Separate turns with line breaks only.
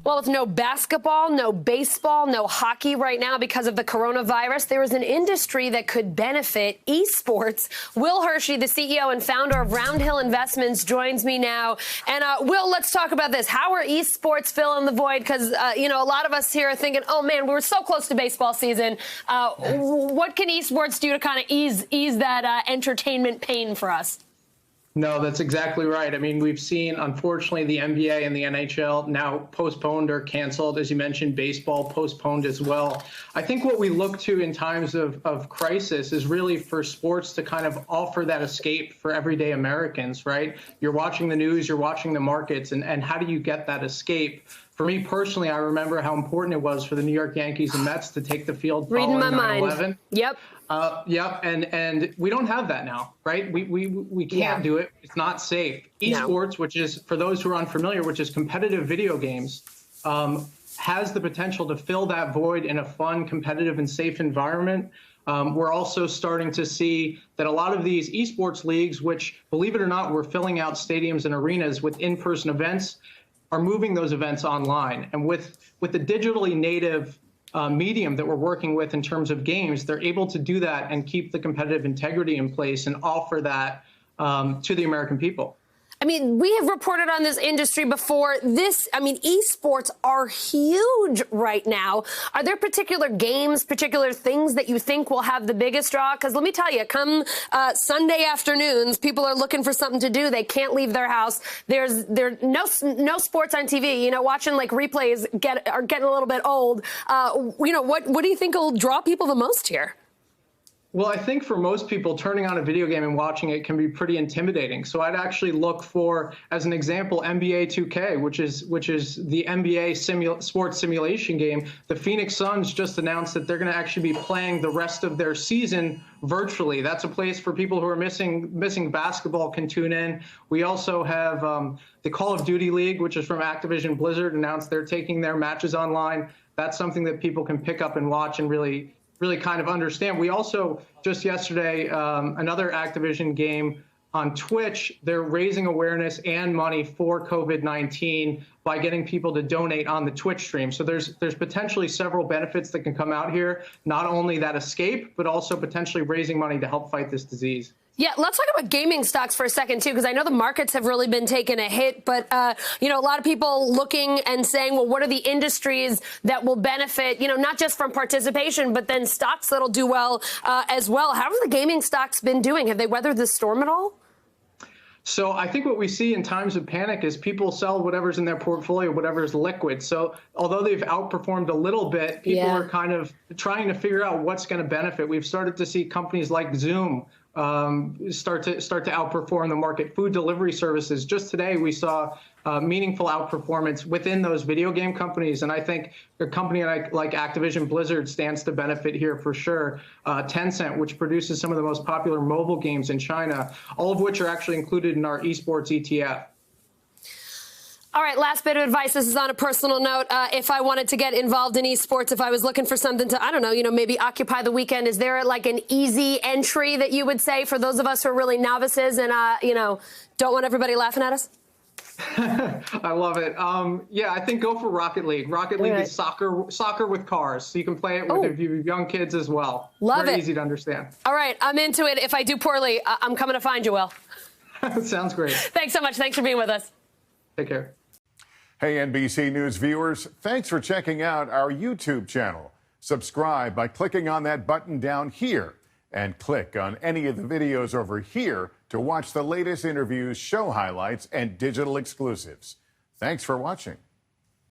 Well, with no basketball, no baseball, no hockey right now because of the coronavirus, there is an industry that could benefit: esports. Will Hershey, the CEO and founder of Roundhill Investments, joins me now. And Will, let's talk about this. How are esports filling the void? Because, a lot of us here are thinking, oh, man, we were so close to baseball season. What can esports do to kind of ease that entertainment pain for us?
No, that's exactly right. I mean, we've seen, unfortunately, the NBA and the NHL now postponed or canceled. As you mentioned, baseball postponed as well. I think what we look to in times of crisis is really for sports to kind of offer that escape for everyday Americans, right? You're watching the news, you're watching the markets, and how do you get that escape? For me personally, I remember how important it was for the New York Yankees and Mets to take the field following 9/11.
Yep.
Yep, and we don't have that now, right? We can't do it. It's not safe. Esports, which is, for those who are unfamiliar, which is competitive video games, has the potential to fill that void in a fun, competitive, and safe environment. We're also starting to see that a lot of these esports leagues, which, believe it or not, were filling out stadiums and arenas with in-person events, are moving those events online. And with the digitally native medium that we're working with in terms of games, they're able to do that and keep the competitive integrity in place and offer that to the American people.
I mean, we have reported on this industry before. Esports are huge right now. Are there particular games, particular things that you think will have the biggest draw? Because let me tell you, come Sunday afternoons, people are looking for something to do. They can't leave their house. There's no sports on TV. You know, watching like replays are getting a little bit old. What do you think will draw people the most here?
Well, I think for most people, turning on a video game and watching it can be pretty intimidating. So I'd actually look for, as an example, NBA 2K, which is the NBA sports simulation game. The Phoenix Suns just announced that they're going to actually be playing the rest of their season virtually. That's a place for people who are missing basketball can tune in. We also have the Call of Duty League, which is from Activision Blizzard, announced they're taking their matches online. That's something that people can pick up and watch and really kind of understand. We also, just yesterday, another Activision game on Twitch, they're raising awareness and money for COVID-19 by getting people to donate on the Twitch stream. So there's potentially several benefits that can come out here, not only that escape, but also potentially raising money to help fight this disease.
Yeah, let's talk about gaming stocks for a second, too, because I know the markets have really been taking a hit. But, a lot of people looking and saying, well, what are the industries that will benefit, not just from participation, but then stocks that'll do well as well. How have the gaming stocks been doing? Have they weathered the storm at all?
So I think what we see in times of panic is people sell whatever's in their portfolio, whatever's liquid. So although they've outperformed a little bit, people are kind of trying to figure out what's going to benefit. We've started to see companies like Zoom start to outperform the market. Food delivery services. Just today, we saw meaningful outperformance within those video game companies. And I think a company like Activision Blizzard stands to benefit here for sure. Tencent, which produces some of the most popular mobile games in China, all of which are actually included in our esports ETF.
All right, last bit of advice. This is on a personal note. If I wanted to get involved in esports, if I was looking for something to, maybe occupy the weekend, is there like an easy entry that you would say for those of us who are really novices and, don't want everybody laughing at us?
I love it. I think go for Rocket League. Rocket League is soccer with cars, so you can play it with your young kids as well.
Love it.
Very easy to understand.
All right, I'm into it. If I do poorly, I'm coming to find you, Will.
Sounds great.
Thanks so much. Thanks for being with us.
Take care.
Hey, NBC News viewers, thanks for checking out our YouTube channel. Subscribe by clicking on that button down here and click on any of the videos over here to watch the latest interviews, show highlights, and digital exclusives. Thanks for watching.